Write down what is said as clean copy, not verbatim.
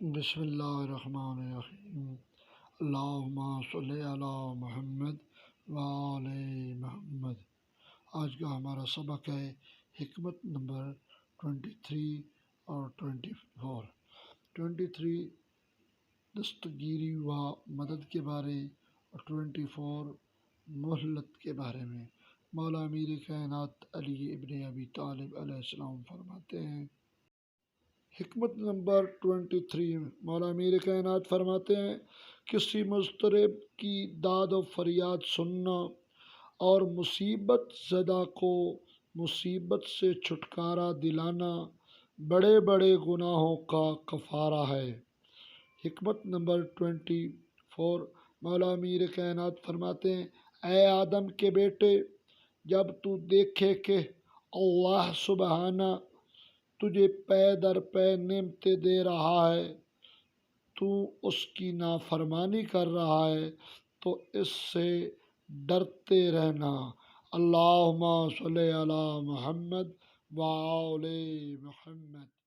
بسم اللہ الرحمن الرحیم۔ اللہم صلی علی محمد وآل محمد۔ آج کا ہمارا سبق ہے حکمت نمبر 23 اور 24۔ 23 دستگیری و مدد کے بارے اور 24 مہلت کے بارے میں۔ مولا امیر کائنات علی ابن ابی طالب علیہ السلام فرماتے ہیں، حکمت نمبر 23 میں مولا امیر کائنات فرماتے ہیں، کسی مضطرب کی داد و فریاد سننا اور مصیبت زدہ کو مصیبت سے چھٹکارا دلانا بڑے بڑے گناہوں کا کفارہ ہے۔ حکمت نمبر 24 مولا امیر کائنات فرماتے ہیں، اے آدم کے بیٹے، جب تو دیکھے کہ اللہ سبحانہ تجھے پے در پے نعمتیں دے رہا ہے، تو اس کی نافرمانی کر رہا ہے، تو اس سے ڈرتے رہنا۔ اللہم صلی علی محمد وآل محمد۔